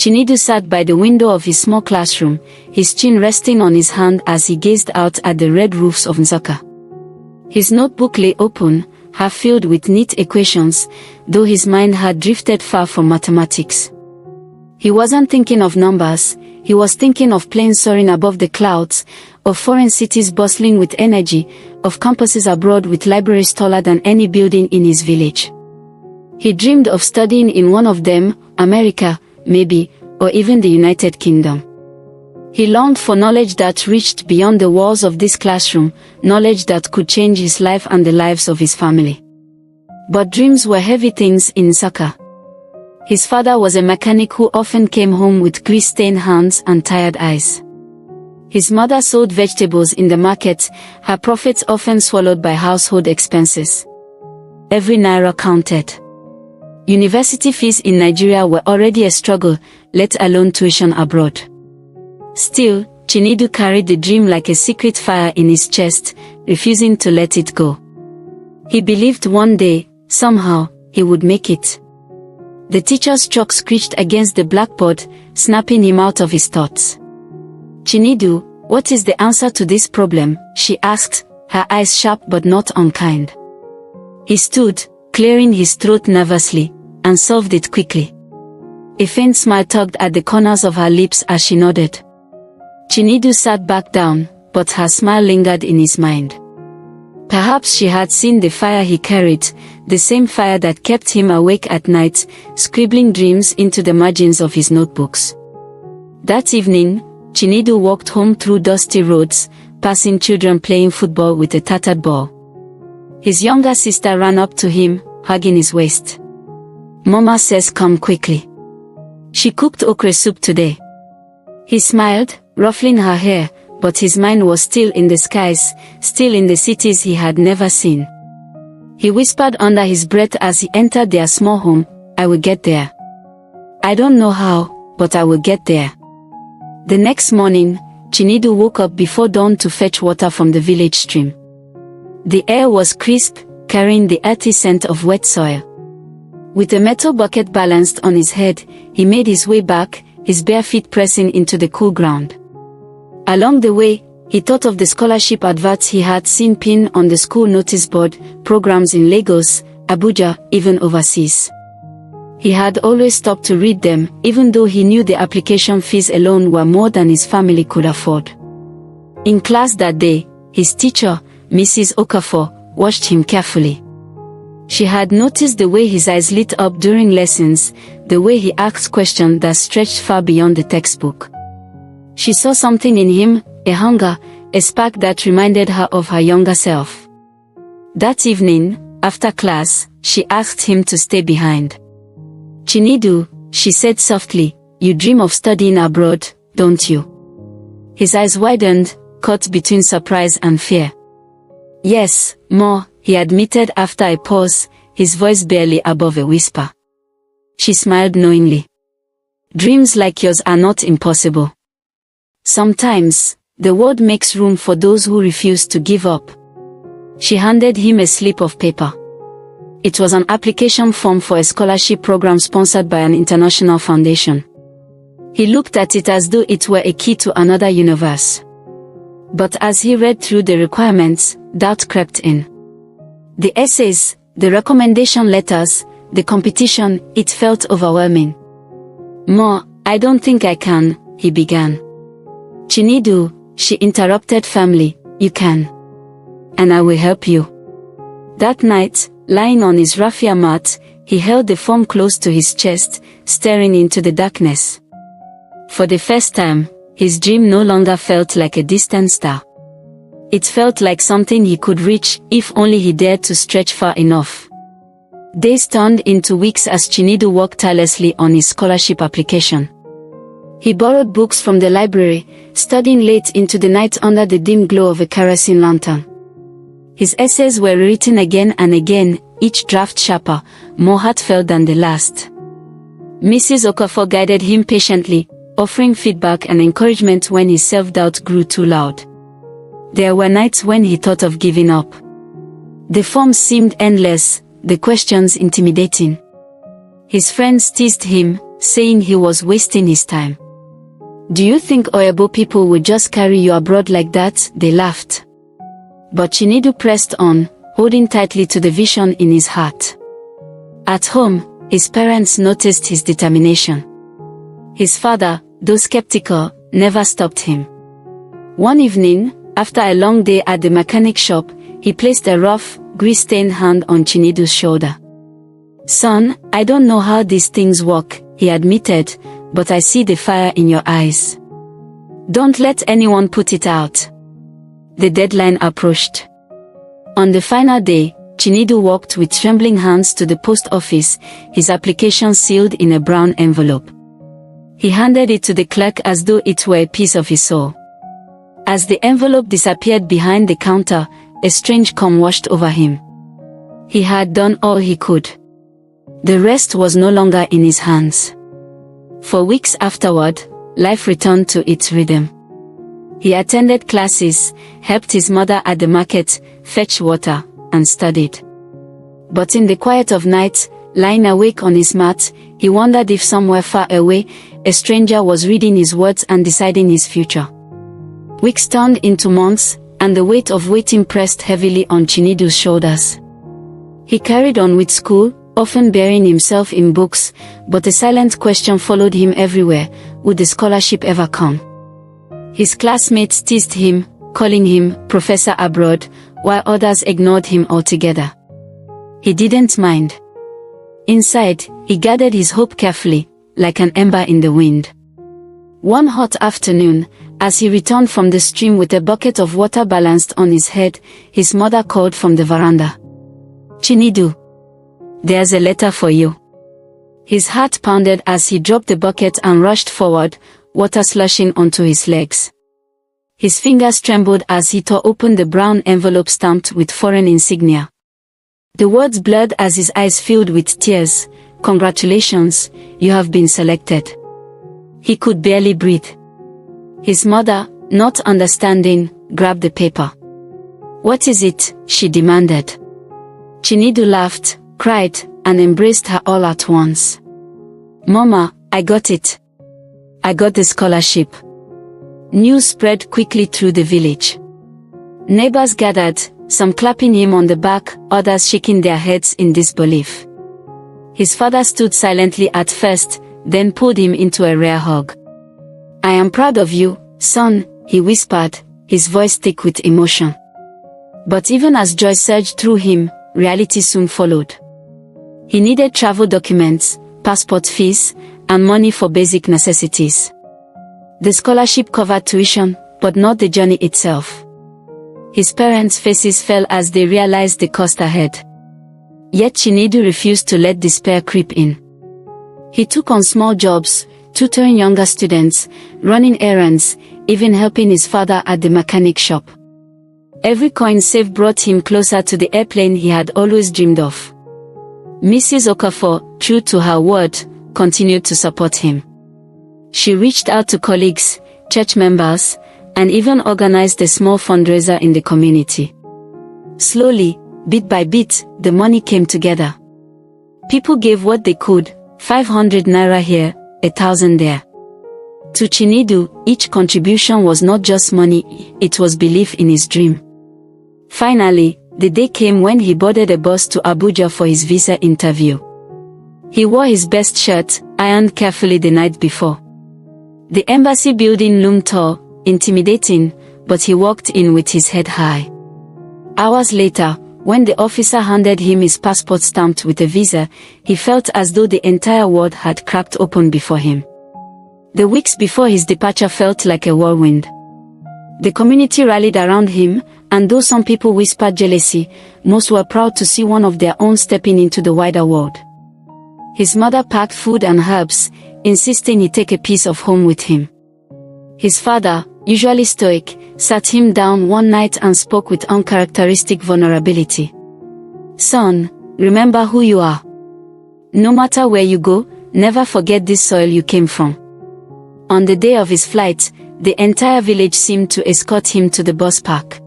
Chinedu sat by the window of his small classroom, his chin resting on his hand as he gazed out at the red roofs of Nsukka. His notebook lay open, half filled with neat equations, though his mind had drifted far from mathematics. He wasn't thinking of numbers, he was thinking of planes soaring above the clouds, of foreign cities bustling with energy, of campuses abroad with libraries taller than any building in his village. He dreamed of studying in one of them, America, maybe, or even the United Kingdom. He longed for knowledge that reached beyond the walls of this classroom, knowledge that could change his life and the lives of his family. But dreams were heavy things in Nsukka. His father was a mechanic who often came home with grease-stained hands and tired eyes. His mother sold vegetables in the market, her profits often swallowed by household expenses. Every naira counted. University fees in Nigeria were already a struggle, let alone tuition abroad. Still, Chinedu carried the dream like a secret fire in his chest, refusing to let it go. He believed one day, somehow, he would make it. The teacher's chalk screeched against the blackboard, snapping him out of his thoughts. "Chinedu, what is the answer to this problem?" she asked, her eyes sharp but not unkind. He stood, clearing his throat nervously, and solved it quickly. A faint smile tugged at the corners of her lips as she nodded. Chinedu sat back down, but her smile lingered in his mind. Perhaps she had seen the fire he carried, the same fire that kept him awake at night, scribbling dreams into the margins of his notebooks. That evening, Chinedu walked home through dusty roads, passing children playing football with a tattered ball. His younger sister ran up to him, hugging his waist. "Mama says come quickly. She cooked okra soup today." He smiled, ruffling her hair, but his mind was still in the skies, still in the cities he had never seen. He whispered under his breath as he entered their small home, "I will get there. I don't know how, but I will get there." The next morning, Chinedu woke up before dawn to fetch water from the village stream. The air was crisp, carrying the earthy scent of wet soil. With a metal bucket balanced on his head, he made his way back, his bare feet pressing into the cool ground. Along the way, he thought of the scholarship adverts he had seen pinned on the school notice board, programs in Lagos, Abuja, even overseas. He had always stopped to read them, even though he knew the application fees alone were more than his family could afford. In class that day, his teacher, Mrs. Okafor, watched him carefully. She had noticed the way his eyes lit up during lessons, the way he asked questions that stretched far beyond the textbook. She saw something in him, a hunger, a spark that reminded her of her younger self. That evening, after class, she asked him to stay behind. "Chinedu," she said softly, "you dream of studying abroad, don't you?" His eyes widened, caught between surprise and fear. "Yes, more," he admitted after a pause, his voice barely above a whisper. She smiled knowingly. "Dreams like yours are not impossible. Sometimes, the world makes room for those who refuse to give up." She handed him a slip of paper. It was an application form for a scholarship program sponsored by an international foundation. He looked at it as though it were a key to another universe. But as he read through the requirements, doubt crept in. The essays, the recommendation letters, the competition, it felt overwhelming. "Ma, I don't think I can," he began. "Chinedu," she interrupted firmly, "you can. And I will help you." That night, lying on his raffia mat, he held the form close to his chest, staring into the darkness. For the first time, his dream no longer felt like a distant star. It felt like something he could reach, if only he dared to stretch far enough. Days turned into weeks as Chinedu worked tirelessly on his scholarship application. He borrowed books from the library, studying late into the night under the dim glow of a kerosene lantern. His essays were written again and again, each draft sharper, more heartfelt than the last. Mrs. Okafor guided him patiently, offering feedback and encouragement when his self-doubt grew too loud. There were nights when he thought of giving up. The forms seemed endless, the questions intimidating. His friends teased him, saying he was wasting his time. "Do you think Oyabo people would just carry you abroad like that?" They laughed. But Chinedu pressed on, holding tightly to the vision in his heart. At home, his parents noticed his determination. His father, though skeptical, never stopped him. One evening, after a long day at the mechanic shop, he placed a rough, grease-stained hand on Chinedu's shoulder. "Son, I don't know how these things work," he admitted, "but I see the fire in your eyes. Don't let anyone put it out." The deadline approached. On the final day, Chinedu walked with trembling hands to the post office, his application sealed in a brown envelope. He handed it to the clerk as though it were a piece of his soul. As the envelope disappeared behind the counter, a strange calm washed over him. He had done all he could. The rest was no longer in his hands. For weeks afterward, life returned to its rhythm. He attended classes, helped his mother at the market, fetched water, and studied. But in the quiet of night, lying awake on his mat, he wondered if somewhere far away, a stranger was reading his words and deciding his future. Weeks turned into months, and the weight of waiting pressed heavily on Chinedu's shoulders. He carried on with school, often burying himself in books, but a silent question followed him everywhere: would the scholarship ever come? His classmates teased him, calling him Professor Abroad, while others ignored him altogether. He didn't mind. Inside, he gathered his hope carefully, like an ember in the wind. One hot afternoon, as he returned from the stream with a bucket of water balanced on his head, his mother called from the veranda. "Chinedu, there's a letter for you." His heart pounded as he dropped the bucket and rushed forward, water slushing onto his legs. His fingers trembled as he tore open the brown envelope stamped with foreign insignia. The words blurred as his eyes filled with tears. "Congratulations, you have been selected." He could barely breathe. His mother, not understanding, grabbed the paper. "What is it?" she demanded. Chinedu laughed, cried, and embraced her all at once. "Mama, I got it. I got the scholarship." News spread quickly through the village. Neighbors gathered, some clapping him on the back, others shaking their heads in disbelief. His father stood silently at first, then pulled him into a rare hug. "I am proud of you, son," he whispered, his voice thick with emotion. But even as joy surged through him, reality soon followed. He needed travel documents, passport fees, and money for basic necessities. The scholarship covered tuition, but not the journey itself. His parents' faces fell as they realized the cost ahead. Yet Chinedu refused to let despair creep in. He took on small jobs, tutoring younger students, running errands, even helping his father at the mechanic shop. Every coin saved brought him closer to the airplane he had always dreamed of. Mrs. Okafor, true to her word, continued to support him. She reached out to colleagues, church members, and even organized a small fundraiser in the community. Slowly, bit by bit, the money came together. People gave what they could, 500 naira here, 1,000 there. To Chinedu, each contribution was not just money, it was belief in his dream. Finally, the day came when he boarded a bus to Abuja for his visa interview. He wore his best shirt, ironed carefully the night before. The embassy building loomed tall, intimidating, but he walked in with his head high. Hours later, when the officer handed him his passport stamped with a visa, he felt as though the entire world had cracked open before him. The weeks before his departure felt like a whirlwind. The community rallied around him, and though some people whispered jealousy, most were proud to see one of their own stepping into the wider world. His mother packed food and herbs, insisting he take a piece of home with him. His father, usually stoic, sat him down one night and spoke with uncharacteristic vulnerability. "Son, remember who you are. No matter where you go, never forget this soil you came from." On the day of his flight, the entire village seemed to escort him to the bus park.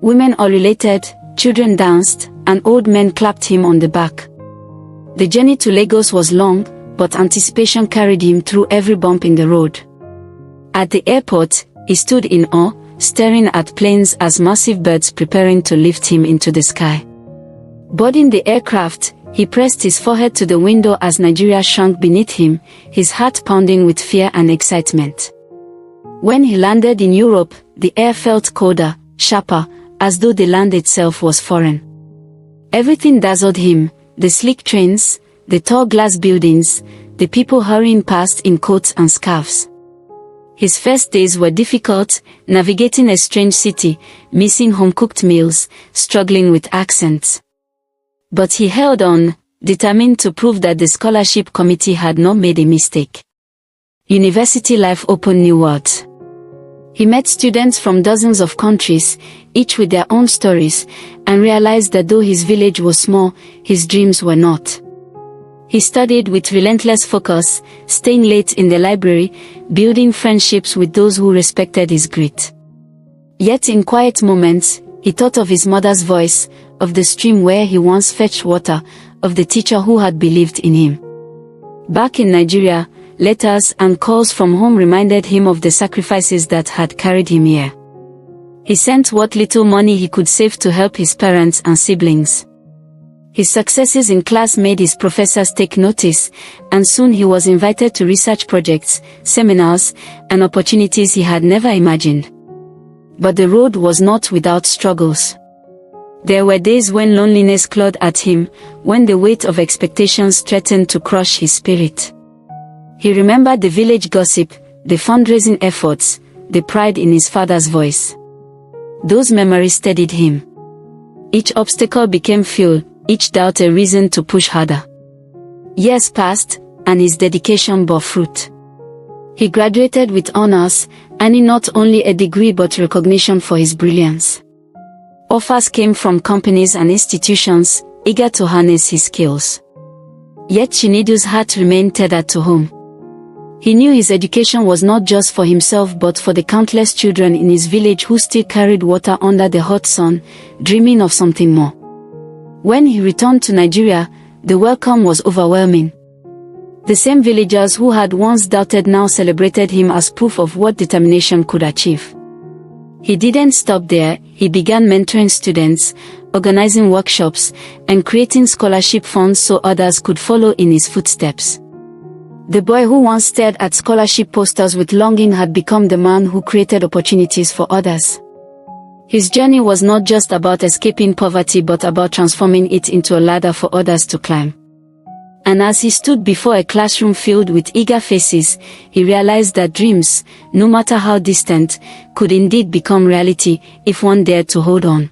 Women all related, children danced, and old men clapped him on the back. The journey to Lagos was long, but anticipation carried him through every bump in the road. At the airport, he stood in awe, staring at planes as massive birds preparing to lift him into the sky. Boarding the aircraft, he pressed his forehead to the window as Nigeria shrunk beneath him, his heart pounding with fear and excitement. When he landed in Europe, the air felt colder, sharper, as though the land itself was foreign. Everything dazzled him: the sleek trains, the tall glass buildings, the people hurrying past in coats and scarves. His first days were difficult, navigating a strange city, missing home-cooked meals, struggling with accents. But he held on, determined to prove that the scholarship committee had not made a mistake. University life opened new worlds. He met students from dozens of countries, each with their own stories, and realized that though his village was small, his dreams were not. He studied with relentless focus, staying late in the library, building friendships with those who respected his grit. Yet in quiet moments, he thought of his mother's voice, of the stream where he once fetched water, of the teacher who had believed in him. Back in Nigeria, letters and calls from home reminded him of the sacrifices that had carried him here. He sent what little money he could save to help his parents and siblings. His successes in class made his professors take notice, and soon he was invited to research projects, seminars, and opportunities he had never imagined. But the road was not without struggles. There were days when loneliness clawed at him, when the weight of expectations threatened to crush his spirit. He remembered the village gossip, the fundraising efforts, the pride in his father's voice. Those memories steadied him. Each obstacle became fuel, each doubt a reason to push harder. Years passed, and his dedication bore fruit. He graduated with honors, earning not only a degree but recognition for his brilliance. Offers came from companies and institutions, eager to harness his skills. Yet Chinedu's heart remained tethered to home. He knew his education was not just for himself but for the countless children in his village who still carried water under the hot sun, dreaming of something more. When he returned to Nigeria, the welcome was overwhelming. The same villagers who had once doubted now celebrated him as proof of what determination could achieve. He didn't stop there. He began mentoring students, organizing workshops, and creating scholarship funds so others could follow in his footsteps. The boy who once stared at scholarship posters with longing had become the man who created opportunities for others. His journey was not just about escaping poverty but about transforming it into a ladder for others to climb. And as he stood before a classroom filled with eager faces, he realized that dreams, no matter how distant, could indeed become reality if one dared to hold on.